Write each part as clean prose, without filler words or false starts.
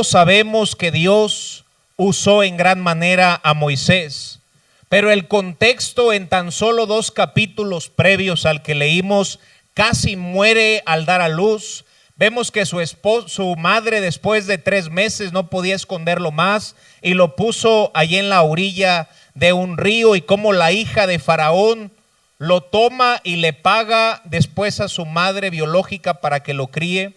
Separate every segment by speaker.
Speaker 1: Sabemos que Dios usó en gran manera a Moisés, pero el contexto en tan solo 2 capítulos previos al que leímos, casi muere al dar a luz. Vemos que su madre, después de 3 meses, no podía esconderlo más y lo puso allí en la orilla de un río, y como la hija de Faraón lo toma y le paga después a su madre biológica para que lo críe.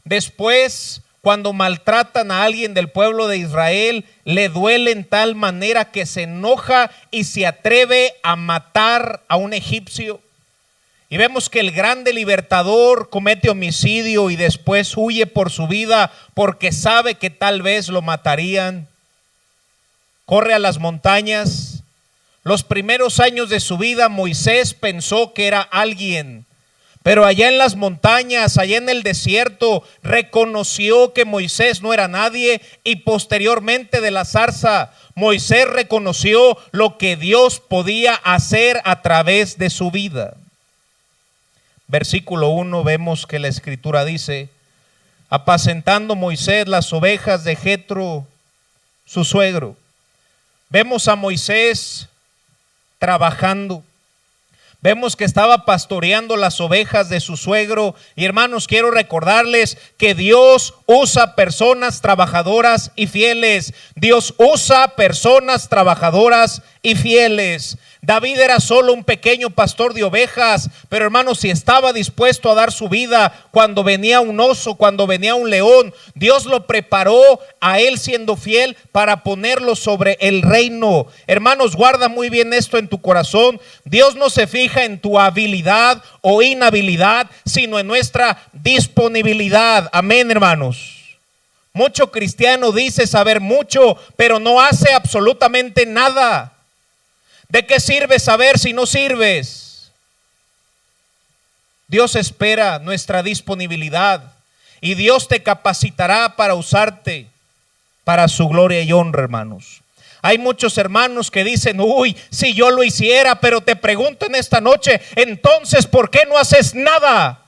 Speaker 1: Después, cuando maltratan a alguien del pueblo de Israel, le duele en tal manera que se enoja y se atreve a matar a un egipcio. Y vemos que el grande libertador comete homicidio y después huye por su vida porque sabe que tal vez lo matarían. Corre a las montañas. Los primeros años de su vida Moisés pensó que era alguien, pero allá en las montañas, allá en el desierto, reconoció que Moisés no era nadie, y posteriormente de la zarza, Moisés reconoció lo que Dios podía hacer a través de su vida. Versículo 1, vemos que la escritura dice: apacentando Moisés las ovejas de Jetro, su suegro. Vemos a Moisés trabajando. Vemos que estaba pastoreando las ovejas de su suegro. Y hermanos, quiero recordarles que Dios usa personas trabajadoras y fieles. Dios usa personas trabajadoras y fieles. David era solo un pequeño pastor de ovejas, pero hermanos, si estaba dispuesto a dar su vida cuando venía un oso, cuando venía un león, Dios lo preparó a él siendo fiel para ponerlo sobre el reino. Hermanos, guarda muy bien esto en tu corazón. Dios no se fija en tu habilidad o inhabilidad, sino en nuestra disponibilidad. Amén, hermanos. Mucho cristiano dice saber mucho, pero no hace absolutamente nada. ¿De qué sirve saber si no sirves? Dios espera nuestra disponibilidad y Dios te capacitará para usarte para su gloria y honra, hermanos. Hay muchos hermanos que dicen: uy, si yo lo hiciera, pero te pregunto en esta noche, entonces, ¿por qué no haces nada?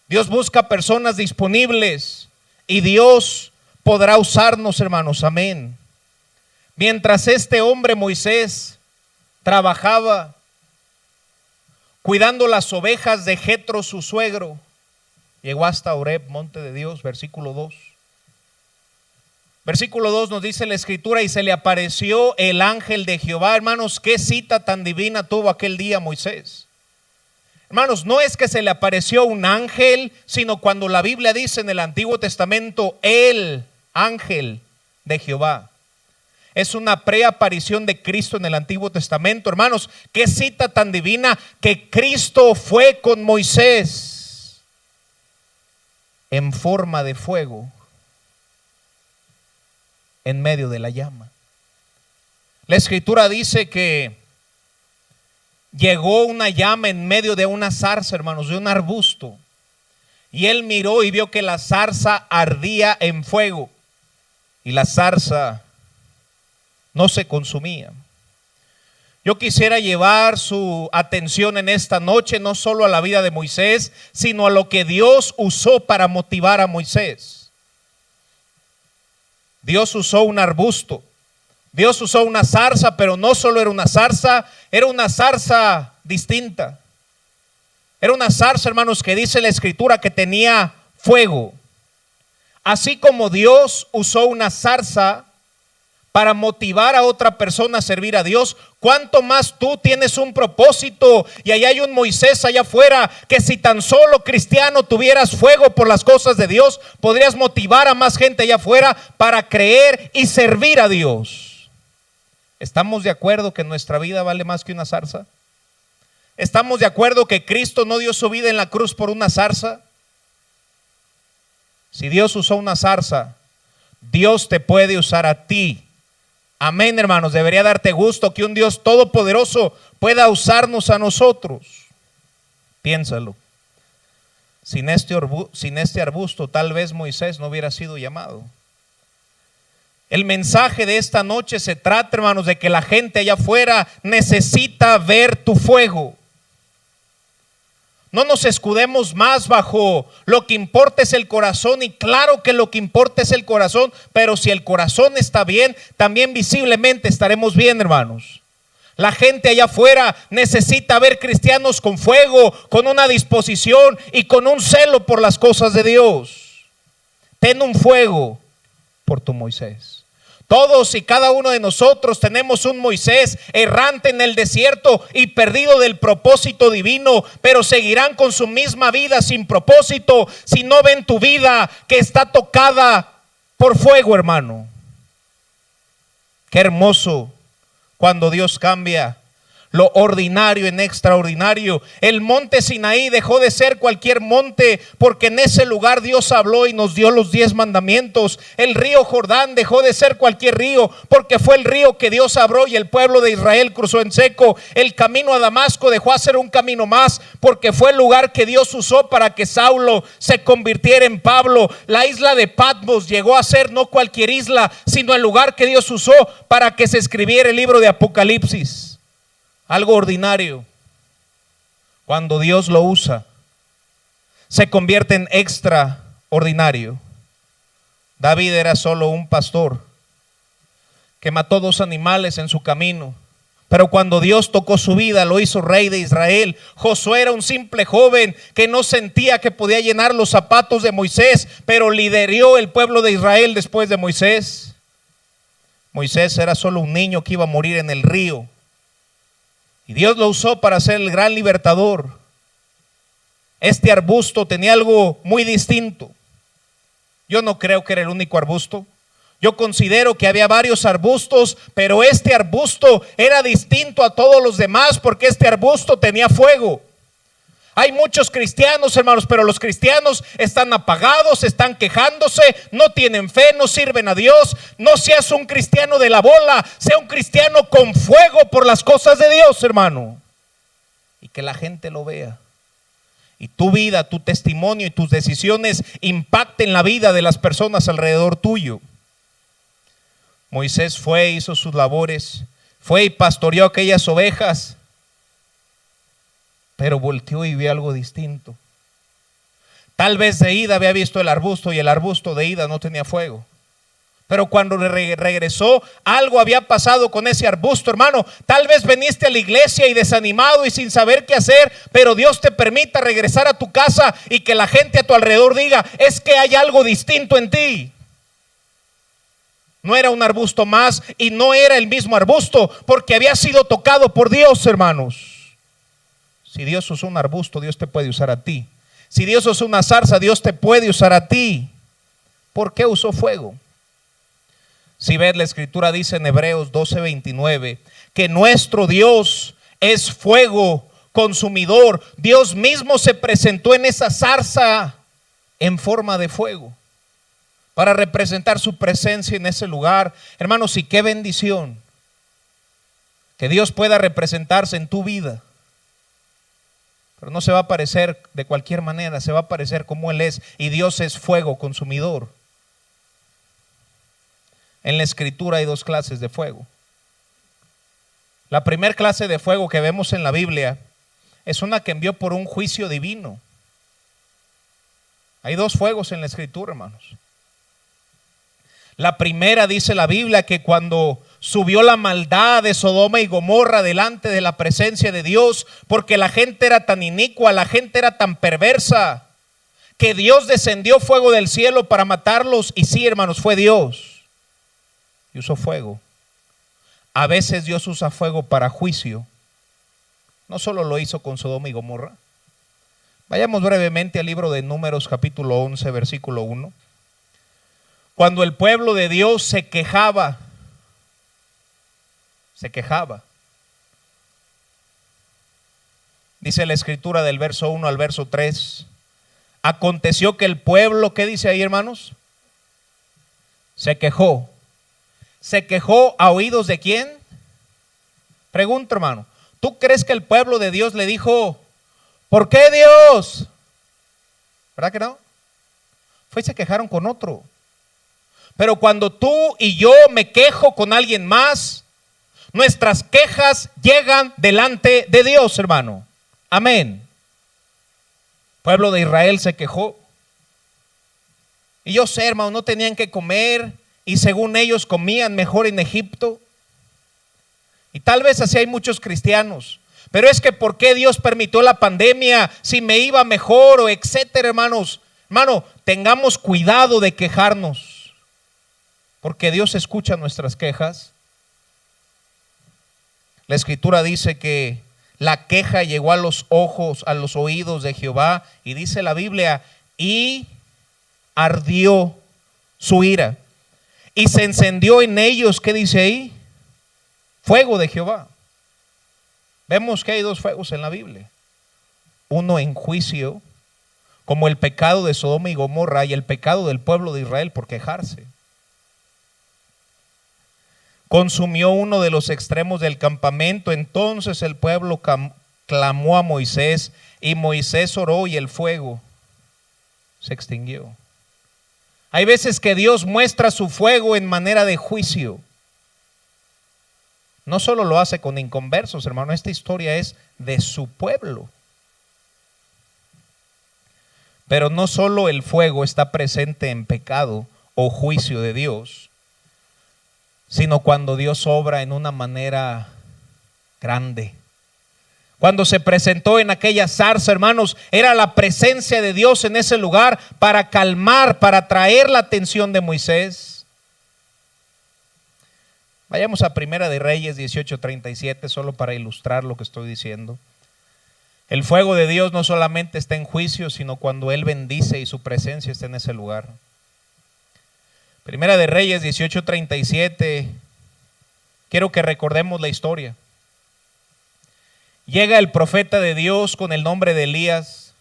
Speaker 1: Dios busca personas disponibles y Dios podrá usarnos, hermanos. Amén. Mientras este hombre Moisés trabajaba cuidando las ovejas de Jetro, su suegro, llegó hasta Horeb, monte de Dios. Versículo 2. Versículo 2 nos dice la escritura: y se le apareció el ángel de Jehová. Hermanos, qué cita tan divina tuvo aquel día Moisés. Hermanos, no es que se le apareció un ángel, sino cuando la Biblia dice en el Antiguo Testamento el ángel de Jehová. Es una preaparición de Cristo en el Antiguo Testamento. Hermanos, qué cita tan divina, que Cristo fue con Moisés en forma de fuego en medio de la llama. La escritura dice que llegó una llama en medio de una zarza, hermanos, de un arbusto. Y él miró y vio que la zarza ardía en fuego y la zarza no se consumía. Yo quisiera llevar su atención en esta noche no solo a la vida de Moisés, sino a lo que Dios usó para motivar a Moisés. Dios usó un arbusto, Dios usó una zarza, pero no solo era una zarza distinta. Era una zarza, hermanos, que dice la escritura que tenía fuego. Así como Dios usó una zarza para motivar a otra persona a servir a Dios, ¿cuánto más tú tienes un propósito? Y allá hay un Moisés allá afuera que, si tan solo cristiano tuvieras fuego por las cosas de Dios, podrías motivar a más gente allá afuera para creer y servir a Dios. ¿Estamos de acuerdo que nuestra vida vale más que una zarza? ¿Estamos de acuerdo que Cristo no dio su vida en la cruz por una zarza? Si Dios usó una zarza, Dios te puede usar a ti. Amén, hermanos. Debería darte gusto que un Dios todopoderoso pueda usarnos a nosotros. Piénsalo. Sin este arbusto, tal vez Moisés no hubiera sido llamado. El mensaje de esta noche se trata, hermanos, de que la gente allá afuera necesita ver tu fuego. No nos escudemos más bajo lo que importa es el corazón, y claro que lo que importa es el corazón, pero si el corazón está bien, también visiblemente estaremos bien, hermanos. La gente allá afuera necesita ver cristianos con fuego, con una disposición y con un celo por las cosas de Dios. Ten un fuego por tu Moisés. Todos y cada uno de nosotros tenemos un Moisés errante en el desierto y perdido del propósito divino, pero seguirán con su misma vida sin propósito si no ven tu vida que está tocada por fuego, hermano. Qué hermoso cuando Dios cambia lo ordinario en extraordinario. El monte Sinaí dejó de ser cualquier monte porque en ese lugar Dios habló y nos dio los 10 mandamientos. El río Jordán dejó de ser cualquier río porque fue el río que Dios abrió y el pueblo de Israel cruzó en seco. El camino a Damasco dejó de ser un camino más porque fue el lugar que Dios usó para que Saulo se convirtiera en Pablo. La isla de Patmos llegó a ser no cualquier isla, sino el lugar que Dios usó para que se escribiera el libro de Apocalipsis. Algo ordinario, cuando Dios lo usa, se convierte en extraordinario. David era solo un pastor que mató 2 animales en su camino, pero cuando Dios tocó su vida, lo hizo rey de Israel. Josué era un simple joven que no sentía que podía llenar los zapatos de Moisés, pero lideró el pueblo de Israel después de Moisés. Moisés era solo un niño que iba a morir en el río, y Dios lo usó para ser el gran libertador. Este arbusto tenía algo muy distinto. Yo no creo que era el único arbusto. Yo considero que había varios arbustos, pero este arbusto era distinto a todos los demás porque este arbusto tenía fuego. Hay muchos cristianos, hermanos, pero los cristianos están apagados, están quejándose, no tienen fe, no sirven a Dios. No seas un cristiano de la bola, sea un cristiano con fuego por las cosas de Dios, hermano. Y que la gente lo vea. Y tu vida, tu testimonio y tus decisiones impacten la vida de las personas alrededor tuyo. Moisés fue, hizo sus labores, fue y pastoreó aquellas ovejas, pero volteó y vio algo distinto. Tal vez de ida había visto el arbusto y el arbusto de ida no tenía fuego. Pero cuando regresó, algo había pasado con ese arbusto, hermano. Tal vez viniste a la iglesia y desanimado y sin saber qué hacer, pero Dios te permita regresar a tu casa y que la gente a tu alrededor diga: es que hay algo distinto en ti. No era un arbusto más y no era el mismo arbusto porque había sido tocado por Dios, hermanos. Si Dios usó un arbusto, Dios te puede usar a ti. Si Dios usó una zarza, Dios te puede usar a ti. ¿Por qué usó fuego? Si ves, la escritura dice en Hebreos 12:29 que nuestro Dios es fuego consumidor. Dios mismo se presentó en esa zarza en forma de fuego para representar su presencia en ese lugar. Hermanos, y qué bendición que Dios pueda representarse en tu vida. Pero no se va a aparecer de cualquier manera, se va a aparecer como Él es. Y Dios es fuego consumidor. En la escritura hay 2 clases de fuego. La primera clase de fuego que vemos en la Biblia es una que envió por un juicio divino. Hay 2 fuegos en la escritura, hermanos. La primera, dice la Biblia, que cuando subió la maldad de Sodoma y Gomorra delante de la presencia de Dios, porque la gente era tan inicua, la gente era tan perversa, que Dios descendió fuego del cielo para matarlos. Y sí, hermanos, fue Dios y usó fuego. A veces Dios usa fuego para juicio. No solo lo hizo con Sodoma y Gomorra. Vayamos brevemente al libro de Números capítulo 11 versículo 1. Cuando el pueblo de Dios se quejaba. Dice la escritura del verso 1 al verso 3. Aconteció que el pueblo, ¿qué dice ahí, hermanos? Se quejó. ¿Se quejó a oídos de quién? Pregunta, hermano. ¿Tú crees que el pueblo de Dios le dijo: ¿por qué, Dios? ¿Verdad que no? Fue y se quejaron con otro. Pero cuando tú y yo me quejo con alguien más, nuestras quejas llegan delante de Dios, hermano. Amén. pueblo de Israel se quejó. Y yo sé, hermano, no tenían que comer y según ellos comían mejor en Egipto. Y tal vez así hay muchos cristianos. Pero es que ¿por qué Dios permitió la pandemia si me iba mejor o etcétera, hermanos? Hermano, tengamos cuidado de quejarnos, porque Dios escucha nuestras quejas. La Escritura dice que la queja llegó a los ojos, a los oídos de Jehová, y dice la Biblia, y ardió su ira, y se encendió en ellos, ¿qué dice ahí? Fuego de Jehová. Vemos que hay dos fuegos en la Biblia. Uno en juicio, como el pecado de Sodoma y Gomorra, y el pecado del pueblo de Israel por quejarse. Consumió uno de los extremos del campamento. Entonces el pueblo clamó a Moisés, y Moisés oró y el fuego se extinguió. Hay veces que Dios muestra su fuego en manera de juicio. No solo lo hace con inconversos, hermano, esta historia es de su pueblo. Pero no solo el fuego está presente en pecado o juicio de Dios, sino cuando Dios obra en una manera grande. Cuando se presentó en aquella zarza, hermanos, era la presencia de Dios en ese lugar para calmar, para atraer la atención de Moisés. Vayamos a Primera de Reyes 18:37, solo para ilustrar lo que estoy diciendo. El fuego de Dios no solamente está en juicio, sino cuando Él bendice y su presencia está en ese lugar. Primera de Reyes 18:37, quiero que recordemos la historia. Llega el profeta de Dios con el nombre de Elías.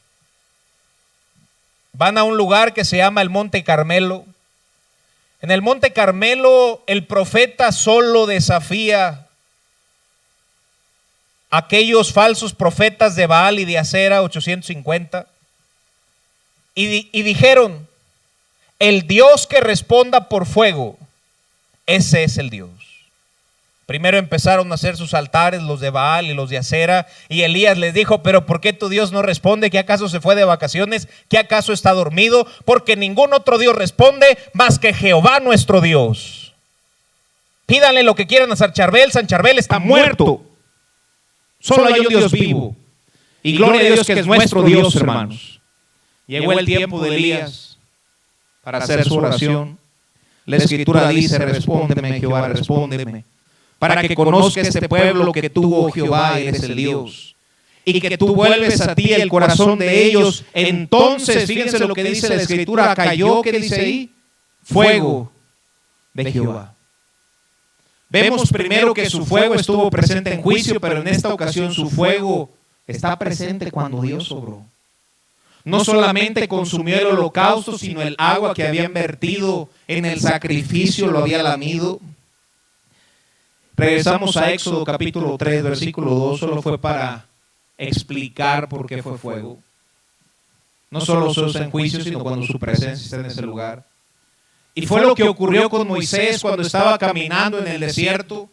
Speaker 1: Van a un lugar que se llama el Monte Carmelo. En el Monte Carmelo el profeta solo desafía a aquellos falsos profetas de Baal y de Acera, 850. Y dijeron, el Dios que responda por fuego, ese es el Dios. Primero empezaron a hacer sus altares, los de Baal y los de Acera, y Elías les dijo, pero ¿por qué tu Dios no responde? ¿Qué acaso se fue de vacaciones? ¿Qué acaso está dormido? Porque ningún otro Dios responde más que Jehová nuestro Dios. Pídanle lo que quieran a San Charbel está muerto. Solo hay un Dios vivo. Y gloria a Dios que es nuestro Dios, hermanos. Llegó el tiempo de Elías para hacer su oración. La Escritura dice, respóndeme, Jehová, respóndeme, para que conozca este pueblo que tú, oh Jehová, eres el Dios, y que tú vuelves a ti el corazón de ellos. Entonces, fíjense lo que dice la Escritura, cayó, ¿qué dice ahí? Fuego de Jehová. Vemos primero que su fuego estuvo presente en juicio, pero en esta ocasión su fuego está presente cuando Dios obró. No solamente consumió el holocausto, sino el agua que habían vertido en el sacrificio lo había lamido. Regresamos a Éxodo capítulo 3, versículo 2, solo fue para explicar por qué fue fuego. No solo se usa en juicio, sino cuando su presencia está en ese lugar. Y fue lo que ocurrió con Moisés cuando estaba caminando en el desierto,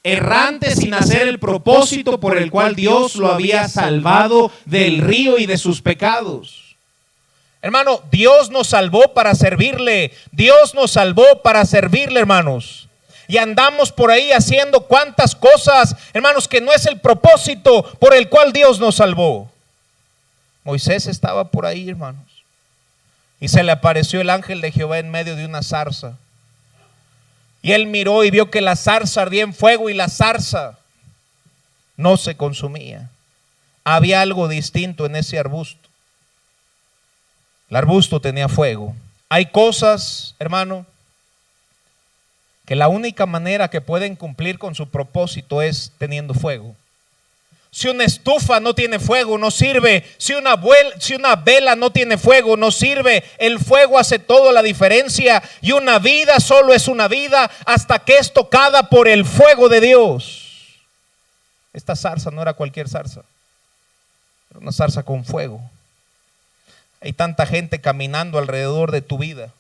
Speaker 1: errante sin hacer el propósito por el cual Dios lo había salvado del río y de sus pecados. Hermano, Dios nos salvó para servirle. Dios nos salvó para servirle, hermanos. Y andamos por ahí haciendo cuantas cosas, hermanos, que no es el propósito por el cual Dios nos salvó. Moisés estaba por ahí, hermanos, y se le apareció el ángel de Jehová en medio de una zarza. Y él miró y vio que la zarza ardía en fuego y la zarza no se consumía. Había algo distinto en ese arbusto. El arbusto tenía fuego. Hay cosas, hermano, que la única manera que pueden cumplir con su propósito es teniendo fuego. Si una estufa no tiene fuego, no sirve. Si una vela no tiene fuego, no sirve. El fuego hace toda la diferencia. Y una vida solo es una vida hasta que es tocada por el fuego de Dios. Esta zarza no era cualquier zarza. Era una zarza con fuego. Hay tanta gente caminando alrededor de tu vida.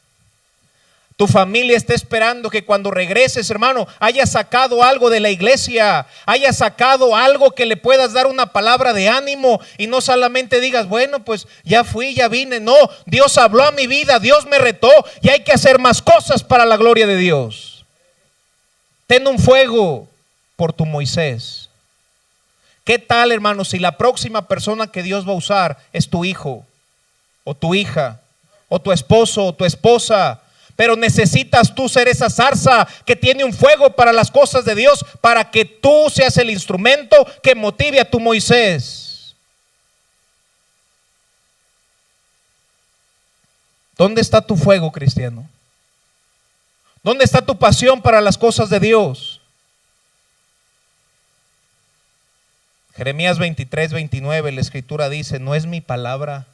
Speaker 1: Tu familia está esperando que cuando regreses, hermano, hayas sacado algo de la iglesia, hayas sacado algo que le puedas dar una palabra de ánimo y no solamente digas, bueno, pues ya fui, ya vine. No, Dios habló a mi vida, Dios me retó y hay que hacer más cosas para la gloria de Dios. Ten un fuego por tu Moisés. ¿Qué tal, hermano, si la próxima persona que Dios va a usar es tu hijo o tu hija o tu esposo o tu esposa? Pero necesitas tú ser esa zarza que tiene un fuego para las cosas de Dios, para que tú seas el instrumento que motive a tu Moisés. ¿Dónde está tu fuego, cristiano? ¿Dónde está tu pasión para las cosas de Dios? Jeremías 23, 29, la escritura dice, ¿no es mi palabra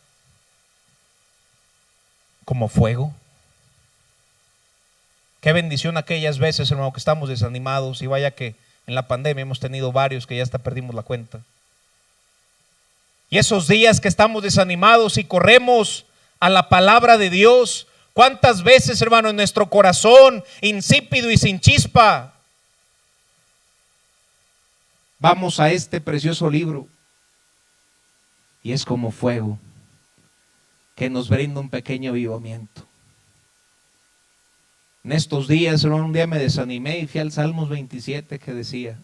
Speaker 1: como fuego? Qué bendición aquellas veces, hermano, que estamos desanimados, y vaya que en la pandemia hemos tenido varios que ya hasta perdimos la cuenta. Y esos días que estamos desanimados y corremos a la palabra de Dios, ¿cuántas veces, hermano, en nuestro corazón insípido y sin chispa vamos a este precioso libro? Y es como fuego que nos brinda un pequeño avivamiento. En estos días, hermano, un día me desanimé y fui al Salmos 27 que decía,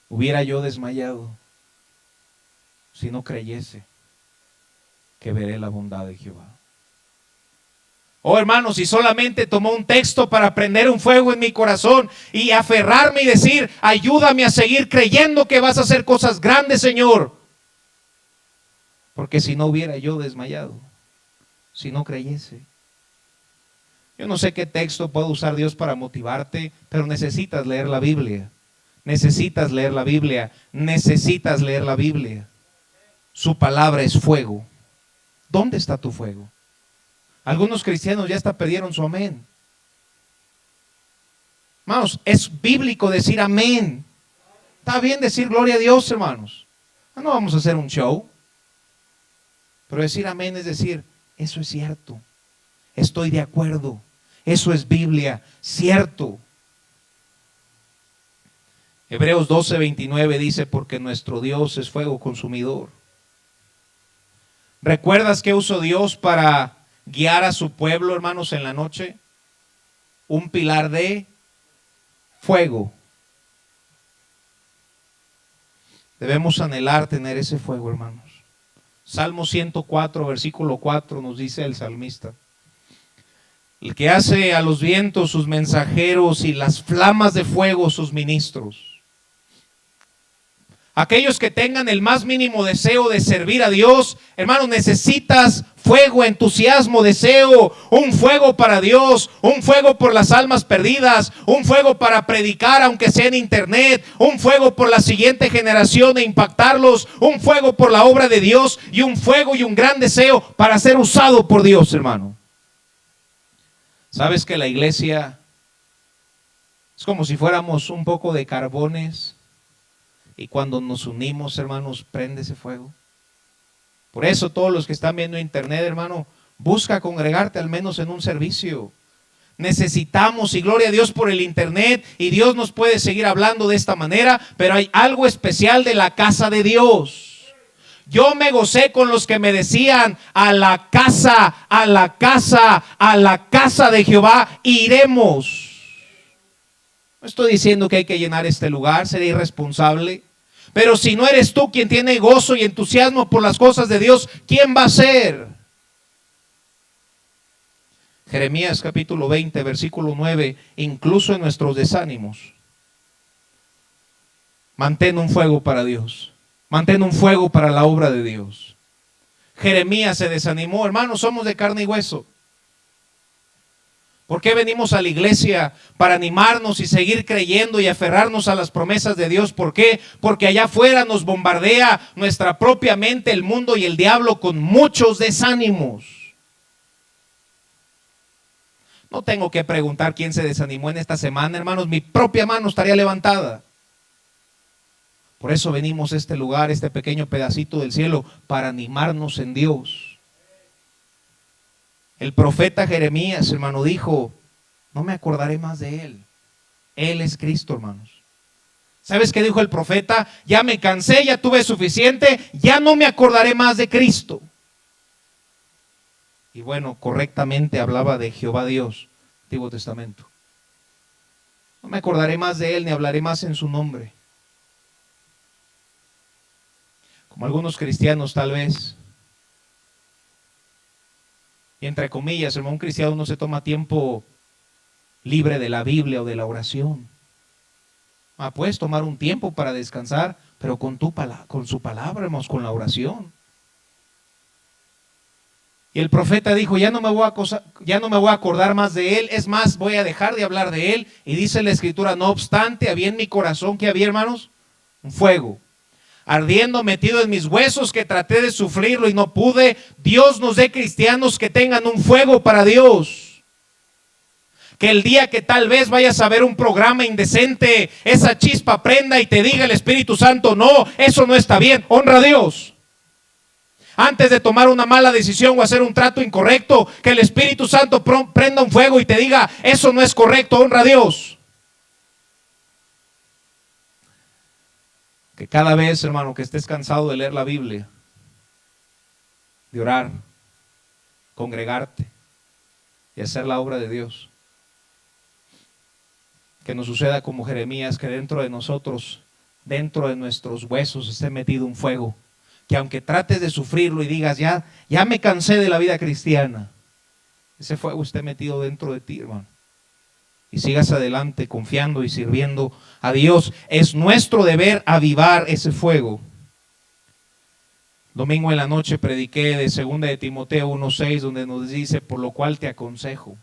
Speaker 1: hubiera yo desmayado si no creyese que veré la bondad de Jehová. Oh, hermano, si solamente tomó un texto para prender un fuego en mi corazón y aferrarme y decir, ayúdame a seguir creyendo que vas a hacer cosas grandes, Señor. Porque si no hubiera yo desmayado, si no creyese. Yo no sé qué texto puede usar Dios para motivarte, pero necesitas leer la Biblia. Necesitas leer la Biblia. Necesitas leer la Biblia. Su palabra es fuego. ¿Dónde está tu fuego? Algunos cristianos ya hasta perdieron su amén. Hermanos, es bíblico decir amén. Está bien decir gloria a Dios, hermanos. No vamos a hacer un show. Pero decir amén es decir, eso es cierto. Estoy de acuerdo. Eso es Biblia, cierto. Hebreos 12, 29 dice, porque nuestro Dios es fuego consumidor. ¿Recuerdas qué usó Dios para guiar a su pueblo, hermanos, en la noche? Un pilar de fuego. Debemos anhelar tener ese fuego, hermanos. Salmo 104, versículo 4 nos dice el salmista, el que hace a los vientos sus mensajeros y las flamas de fuego sus ministros. Aquellos que tengan el más mínimo deseo de servir a Dios, hermano, necesitas fuego, entusiasmo, deseo, un fuego para Dios, un fuego por las almas perdidas, un fuego para predicar aunque sea en internet, un fuego por la siguiente generación e impactarlos, un fuego por la obra de Dios y un fuego y un gran deseo para ser usado por Dios, hermano. ¿Sabes que la iglesia es como si fuéramos un poco de carbones y cuando nos unimos, hermanos, prende ese fuego? Por eso todos los que están viendo internet, hermano, busca congregarte al menos en un servicio. Necesitamos, y gloria a Dios por el internet, y Dios nos puede seguir hablando de esta manera, pero hay algo especial de la casa de Dios. Yo me gocé con los que me decían, a la casa, a la casa, a la casa de Jehová iremos. No estoy diciendo que hay que llenar este lugar, sería irresponsable. Pero si no eres tú quien tiene gozo y entusiasmo por las cosas de Dios, ¿quién va a ser? Jeremías capítulo 20, versículo 9, incluso en nuestros desánimos, mantén un fuego para Dios. Mantén un fuego para la obra de Dios. Jeremías se desanimó. Hermanos, somos de carne y hueso. ¿Por qué venimos a la iglesia? Para animarnos y seguir creyendo y aferrarnos a las promesas de Dios. ¿Por qué? Porque allá afuera nos bombardea nuestra propia mente, el mundo y el diablo con muchos desánimos. No tengo que preguntar quién se desanimó en esta semana, hermanos. Mi propia mano estaría levantada. Por eso venimos a este lugar, este pequeño pedacito del cielo, para animarnos en Dios. El profeta Jeremías, hermano, dijo, no me acordaré más de él. Él es Cristo, hermanos. ¿Sabes qué dijo el profeta? Ya me cansé, ya tuve suficiente, ya no me acordaré más de Cristo. Y bueno, correctamente hablaba de Jehová Dios, Antiguo Testamento. No me acordaré más de él, ni hablaré más en su nombre. Como algunos cristianos tal vez. Y entre comillas, hermano, un cristiano no se toma tiempo libre de la Biblia o de la oración. Puedes tomar un tiempo para descansar, pero con su palabra, hermanos, con la oración. Y el profeta dijo, ya no me voy a acordar más de él, es más, voy a dejar de hablar de él. Y dice la Escritura, no obstante, había en mi corazón, ¿qué había, hermanos? Un fuego, ardiendo, metido en mis huesos, que traté de sufrirlo y no pude. Dios nos dé cristianos que tengan un fuego para Dios. Que el día que tal vez vayas a ver un programa indecente, esa chispa prenda y te diga el Espíritu Santo, no, eso no está bien, honra a Dios. Antes de tomar una mala decisión o hacer un trato incorrecto, que el Espíritu Santo prenda un fuego y te diga, eso no es correcto, honra a Dios. Que cada vez, hermano, que estés cansado de leer la Biblia, de orar, congregarte y hacer la obra de Dios, que nos suceda como Jeremías, que dentro de nosotros, dentro de nuestros huesos esté metido un fuego, que aunque trates de sufrirlo y digas, ya me cansé de la vida cristiana, ese fuego esté metido dentro de ti, hermano, y sigas adelante confiando y sirviendo a Dios. Es nuestro deber avivar ese fuego. Domingo en la noche prediqué de 2 de Timoteo 1:6, donde nos dice, por lo cual te aconsejo.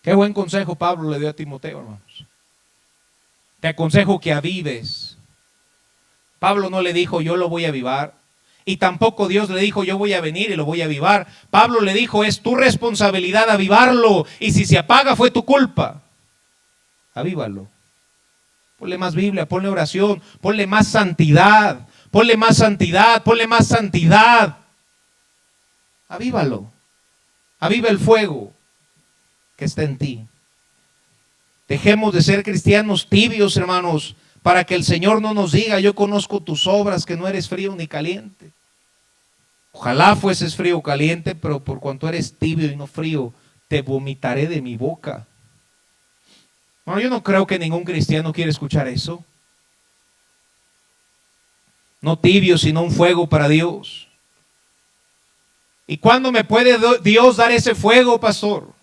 Speaker 1: Qué buen consejo Pablo le dio a Timoteo, hermanos. Te aconsejo que avives. Pablo no le dijo, yo lo voy a avivar. Y tampoco Dios le dijo, yo voy a venir y lo voy a avivar. Pablo le dijo, es tu responsabilidad avivarlo. Y si se apaga, fue tu culpa. Avívalo. Ponle más Biblia, ponle oración, ponle más santidad. Ponle más santidad, ponle más santidad. Avívalo. Aviva el fuego que está en ti. Dejemos de ser cristianos tibios, hermanos, para que el Señor no nos diga, yo conozco tus obras, que no eres frío ni caliente. Ojalá fueses frío o caliente, pero por cuanto eres tibio y no frío, te vomitaré de mi boca. Bueno, yo no creo que ningún cristiano quiera escuchar eso. No tibio, sino un fuego para Dios. ¿Y cuándo me puede Dios dar ese fuego, pastor?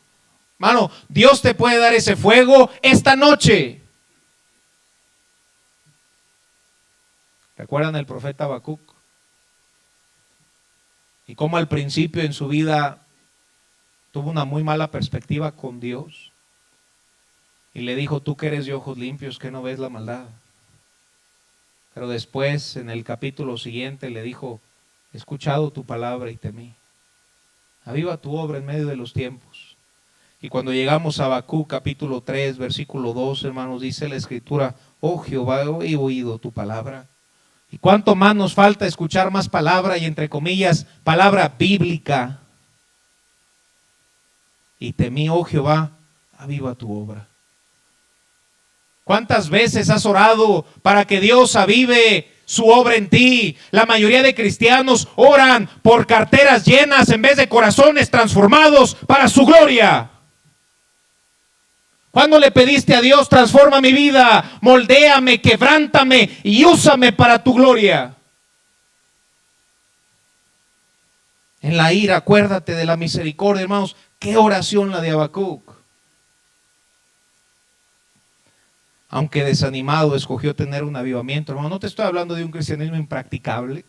Speaker 1: Hermano, Dios te puede dar ese fuego esta noche. ¿Recuerdan el profeta Habacuc? Y cómo al principio en su vida tuvo una muy mala perspectiva con Dios. Y le dijo, tú que eres de ojos limpios, que no ves la maldad. Pero después, en el capítulo siguiente, le dijo, he escuchado tu palabra y temí. Aviva tu obra en medio de los tiempos. Y cuando llegamos a Habacuc capítulo 3, versículo 2, hermanos, dice la Escritura, oh Jehová, he oído tu palabra. ¿Y cuánto más nos falta escuchar más palabra y entre comillas, palabra bíblica? Y temí, oh Jehová, aviva tu obra. ¿Cuántas veces has orado para que Dios avive su obra en ti? La mayoría de cristianos oran por carteras llenas en vez de corazones transformados para su gloria. ¿Cuándo le pediste a Dios, transforma mi vida, moldéame, quebrántame y úsame para tu gloria? En la ira, acuérdate de la misericordia, hermanos. Qué oración la de Habacuc. Aunque desanimado, escogió tener un avivamiento. Hermano, no te estoy hablando de un cristianismo impracticable.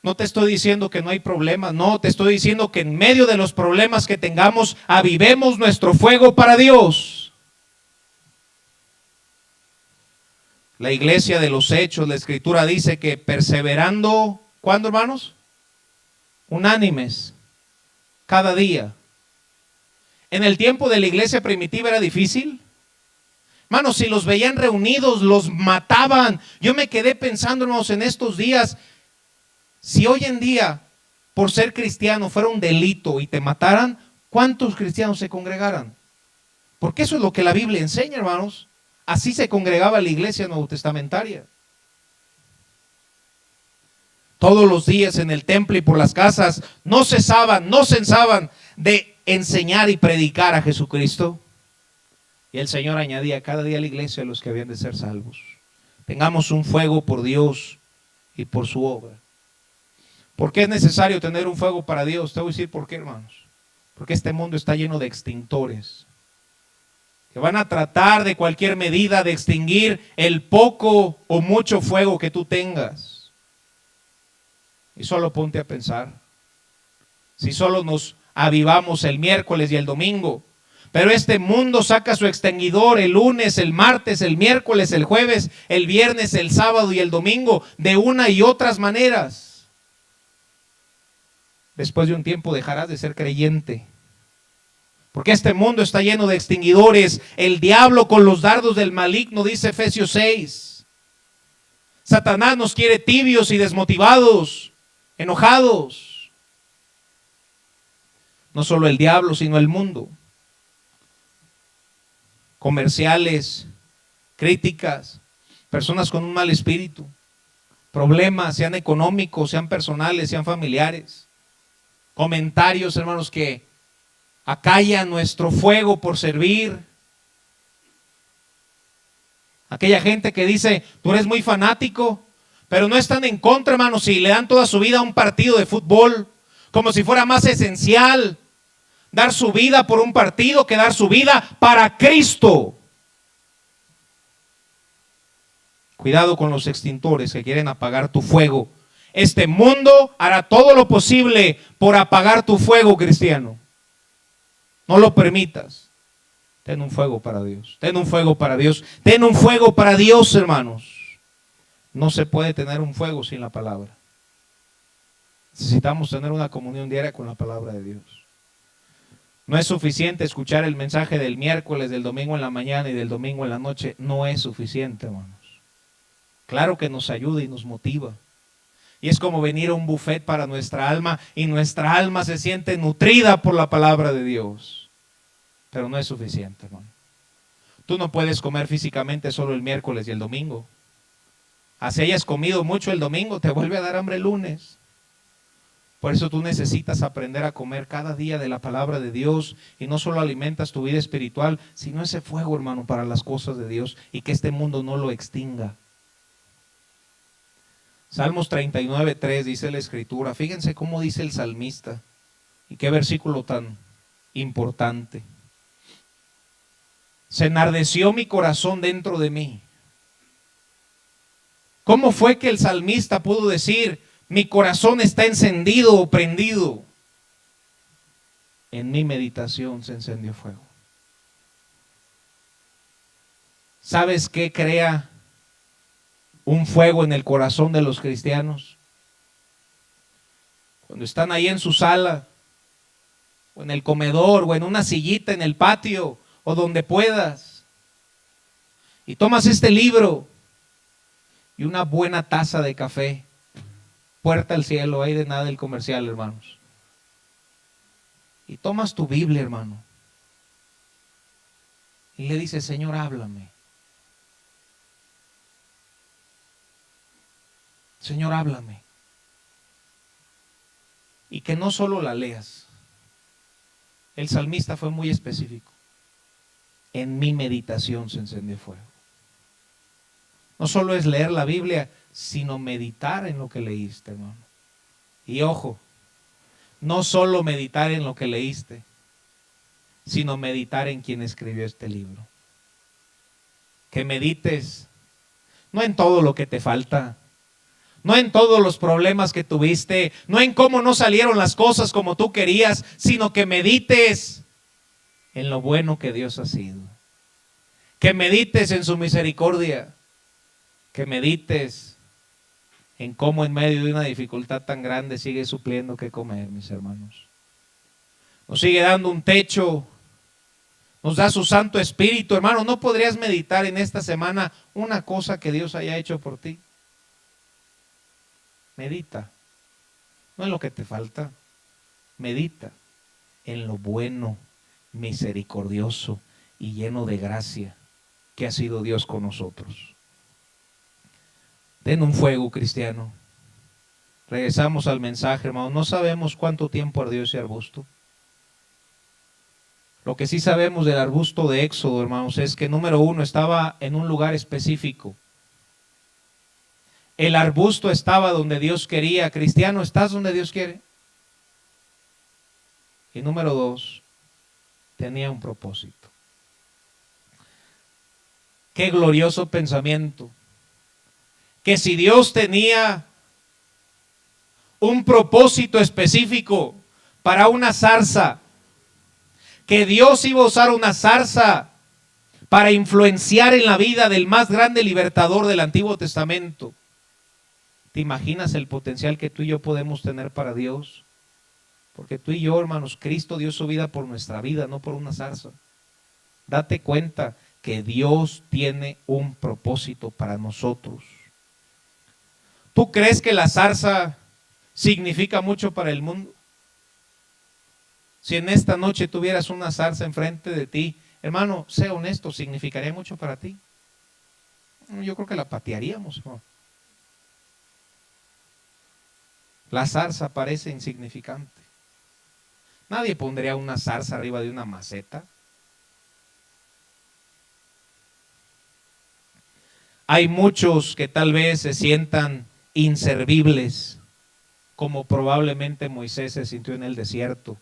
Speaker 1: No te estoy diciendo que no hay problemas, no, te estoy diciendo que en medio de los problemas que tengamos, avivemos nuestro fuego para Dios. La iglesia de los Hechos, la Escritura dice que perseverando, ¿cuándo, hermanos? Unánimes, cada día. En el tiempo de la iglesia primitiva era difícil. Hermanos, si los veían reunidos, los mataban. Yo me quedé pensando, hermanos, en estos días, si hoy en día por ser cristiano fuera un delito y te mataran, ¿cuántos cristianos se congregaran? Porque eso es lo que la Biblia enseña, hermanos. Así se congregaba la iglesia neotestamentaria. Todos los días en el templo y por las casas no cesaban de enseñar y predicar a Jesucristo. Y el Señor añadía cada día a la iglesia a los que habían de ser salvos. Tengamos un fuego por Dios y por su obra. ¿Por qué es necesario tener un fuego para Dios? Te voy a decir por qué, hermanos. Porque este mundo está lleno de extintores que van a tratar de cualquier medida de extinguir el poco o mucho fuego que tú tengas. Y solo ponte a pensar. Si solo nos avivamos el miércoles y el domingo, pero este mundo saca su extinguidor el lunes, el martes, el miércoles, el jueves, el viernes, el sábado y el domingo, de una y otras maneras. Después de un tiempo dejarás de ser creyente. Porque este mundo está lleno de extinguidores. El diablo con los dardos del maligno, dice Efesios 6. Satanás nos quiere tibios y desmotivados, enojados. No solo el diablo, sino el mundo. Comerciales, críticas, personas con un mal espíritu, problemas, sean económicos, sean personales, sean familiares. Comentarios, hermanos, que acallan nuestro fuego por servir. Aquella gente que dice, tú eres muy fanático, pero no están en contra, hermanos, si le dan toda su vida a un partido de fútbol, como si fuera más esencial dar su vida por un partido que dar su vida para Cristo. Cuidado con los extintores que quieren apagar tu fuego. Este mundo hará todo lo posible por apagar tu fuego, cristiano. No lo permitas. Ten un fuego para Dios. Ten un fuego para Dios. Ten un fuego para Dios, hermanos. No se puede tener un fuego sin la palabra. Necesitamos tener una comunión diaria con la palabra de Dios. No es suficiente escuchar el mensaje del miércoles, del domingo en la mañana y del domingo en la noche. No es suficiente, hermanos. Claro que nos ayuda y nos motiva. Y es como venir a un buffet para nuestra alma y nuestra alma se siente nutrida por la palabra de Dios. Pero no es suficiente, hermano. Tú no puedes comer físicamente solo el miércoles y el domingo. Así hayas comido mucho el domingo, te vuelve a dar hambre el lunes. Por eso tú necesitas aprender a comer cada día de la palabra de Dios y no solo alimentas tu vida espiritual, sino ese fuego, hermano, para las cosas de Dios y que este mundo no lo extinga. Salmos 39:3 dice la escritura. Fíjense cómo dice el salmista y qué versículo tan importante. Se enardeció mi corazón dentro de mí. ¿Cómo fue que el salmista pudo decir, mi corazón está encendido o prendido? En mi meditación se encendió fuego. ¿Sabes qué crea un fuego en el corazón de los cristianos? Cuando están ahí en su sala, o en el comedor, o en una sillita en el patio, o donde puedas, y tomas este libro y una buena taza de café, puerta al cielo, hay de nada el comercial, hermanos. Y tomas tu Biblia, hermano, y le dices, Señor, háblame. Señor, háblame. Y que no solo la leas. El salmista fue muy específico. En mi meditación se encendió fuego. No solo es leer la Biblia, sino meditar en lo que leíste, hermano. Y ojo, no solo meditar en lo que leíste, sino meditar en quien escribió este libro. Que medites, no en todo lo que te falta, no en todos los problemas que tuviste, no en cómo no salieron las cosas como tú querías, sino que medites en lo bueno que Dios ha sido. Que medites en su misericordia. Que medites en cómo en medio de una dificultad tan grande sigue supliendo que comer, mis hermanos. Nos sigue dando un techo, nos da su Santo Espíritu. Hermano, ¿no podrías meditar en esta semana una cosa que Dios haya hecho por ti? Medita. no en lo que te falta. Medita en lo bueno, misericordioso y lleno de gracia que ha sido Dios con nosotros. Den un fuego, cristiano. Regresamos al mensaje, hermano. No sabemos cuánto tiempo ardió ese arbusto. Lo que sí sabemos del arbusto de Éxodo, hermanos, es que número uno, estaba en un lugar específico. El arbusto estaba donde Dios quería. Cristiano, ¿estás donde Dios quiere? Y número dos, tenía un propósito. Qué glorioso pensamiento. Que si Dios tenía un propósito específico para una zarza, que Dios iba a usar una zarza para influenciar en la vida del más grande libertador del Antiguo Testamento. ¿Te imaginas el potencial que tú y yo podemos tener para Dios? Porque tú y yo, hermanos, Cristo dio su vida por nuestra vida, no por una zarza. Date cuenta que Dios tiene un propósito para nosotros. ¿Tú crees que la zarza significa mucho para el mundo? Si en esta noche tuvieras una zarza enfrente de ti, hermano, sé honesto, ¿significaría mucho para ti? Yo creo que la patearíamos, hermano. La zarza parece insignificante. Nadie pondría una zarza arriba de una maceta. Hay muchos que tal vez se sientan inservibles, como probablemente Moisés se sintió en el desierto.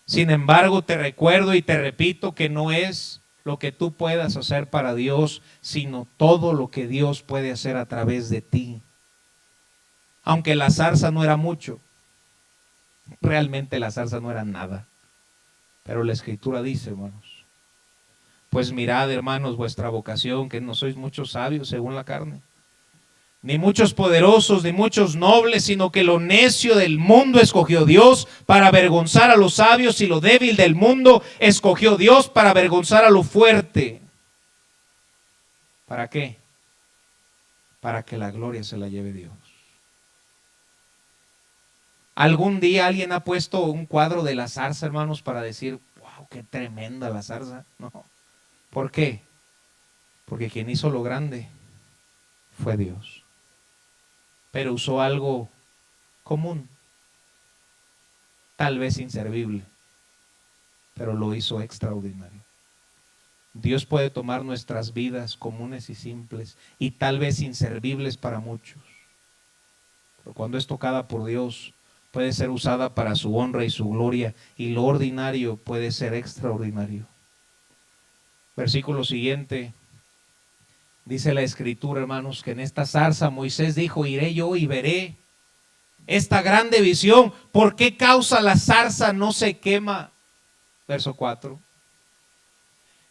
Speaker 1: Sin embargo, te recuerdo y te repito que no es lo que tú puedas hacer para Dios, sino todo lo que Dios puede hacer a través de ti. Aunque la zarza no era mucho, realmente la zarza no era nada. Pero la Escritura dice, hermanos, pues mirad, hermanos, vuestra vocación, que no sois muchos sabios según la carne, ni muchos poderosos, ni muchos nobles, sino que lo necio del mundo escogió Dios para avergonzar a los sabios, y lo débil del mundo escogió Dios para avergonzar a lo fuerte. ¿Para qué? Para que la gloria se la lleve Dios. ¿Algún día alguien ha puesto un cuadro de la zarza, hermanos, para decir, wow, qué tremenda la zarza? No. ¿Por qué? Porque quien hizo lo grande fue Dios. Pero usó algo común, tal vez inservible, pero lo hizo extraordinario. Dios puede tomar nuestras vidas comunes y simples y tal vez inservibles para muchos, pero cuando es tocada por Dios, puede ser usada para su honra y su gloria, y lo ordinario puede ser extraordinario. Versículo siguiente. Dice la Escritura, hermanos, que en esta zarza Moisés dijo, iré yo y veré esta grande visión. ¿Por qué causa la zarza no se quema? Verso 4.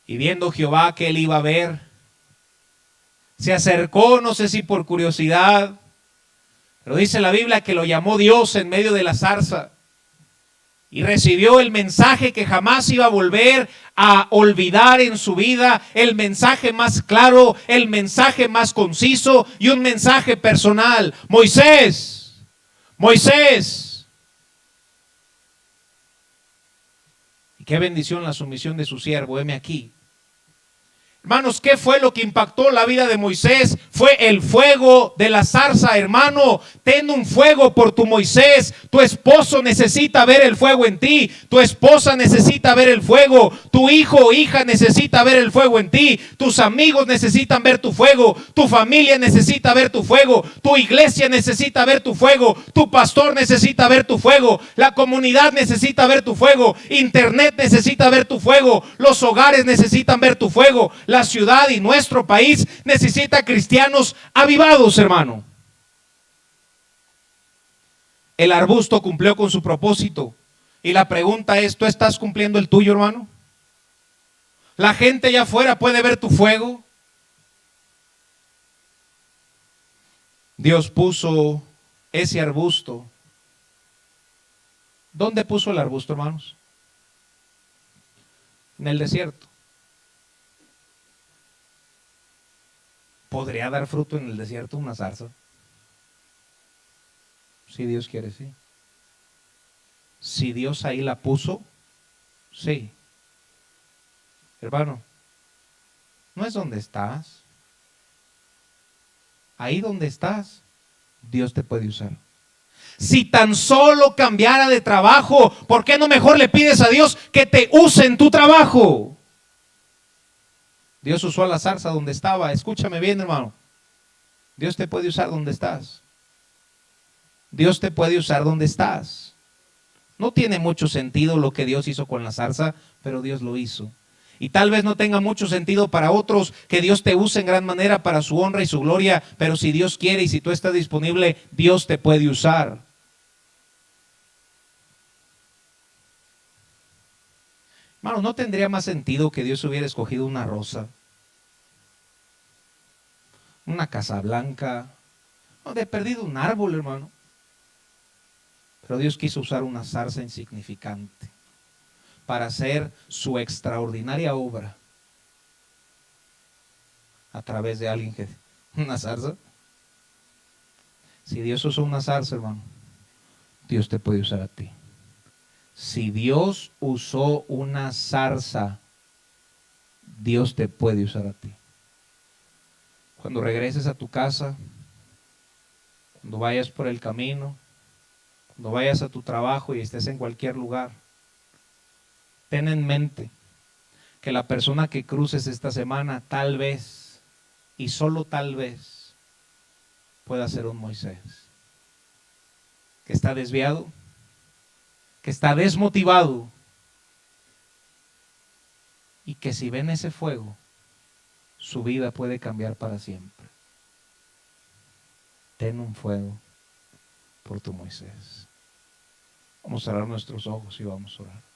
Speaker 1: Y viendo Jehová que él iba a ver, se acercó, no sé si por curiosidad, pero dice la Biblia que lo llamó Dios en medio de la zarza. Y recibió el mensaje que jamás iba a volver a olvidar en su vida, el mensaje más claro, el mensaje más conciso y un mensaje personal. Moisés, Moisés. Y qué bendición la sumisión de su siervo, heme aquí. Hermanos, ¿qué fue lo que impactó la vida de Moisés? Fue el fuego de la zarza, hermano. Ten un fuego por tu Moisés. Tu esposo necesita ver el fuego en ti. Tu esposa necesita ver el fuego. Tu hijo o hija necesita ver el fuego en ti. Tus amigos necesitan ver tu fuego. Tu familia necesita ver tu fuego. Tu iglesia necesita ver tu fuego. Tu pastor necesita ver tu fuego. La comunidad necesita ver tu fuego. Internet necesita ver tu fuego. Los hogares necesitan ver tu fuego. La ciudad y nuestro país necesita cristianos avivados, hermano. El arbusto cumplió con su propósito. Y la pregunta es, ¿tú estás cumpliendo el tuyo, hermano? La gente allá afuera puede ver tu fuego. Dios puso ese arbusto. ¿Dónde puso el arbusto, hermanos? En el desierto. ¿Podría dar fruto en el desierto una zarza? Si Dios quiere, sí. Si Dios ahí la puso, sí. Hermano, no es donde estás. Ahí donde estás, Dios te puede usar. Si tan solo cambiara de trabajo, ¿por qué no mejor le pides a Dios que te use en tu trabajo? Dios usó a la zarza donde estaba. Escúchame bien, hermano. Dios te puede usar donde estás. Dios te puede usar donde estás. No tiene mucho sentido lo que Dios hizo con la zarza, pero Dios lo hizo. Y tal vez no tenga mucho sentido para otros que Dios te use en gran manera para su honra y su gloria, pero si Dios quiere y si tú estás disponible, Dios te puede usar. Hermano, ¿no tendría más sentido que Dios hubiera escogido una rosa, una casa blanca, o de perdido un árbol, hermano? Pero Dios quiso usar una zarza insignificante para hacer su extraordinaria obra a través de alguien que... ¿Una zarza? Si Dios usó una zarza, hermano, Dios te puede usar a ti. Si Dios usó una zarza, Dios te puede usar a ti. Cuando regreses a tu casa, cuando vayas por el camino, cuando vayas a tu trabajo y estés en cualquier lugar, ten en mente que la persona que cruces esta semana tal vez, y solo tal vez, pueda ser un Moisés que está desviado, que está desmotivado, y que si ven ese fuego, su vida puede cambiar para siempre. Ten un fuego por tu Moisés. Vamos a cerrar nuestros ojos y vamos a orar.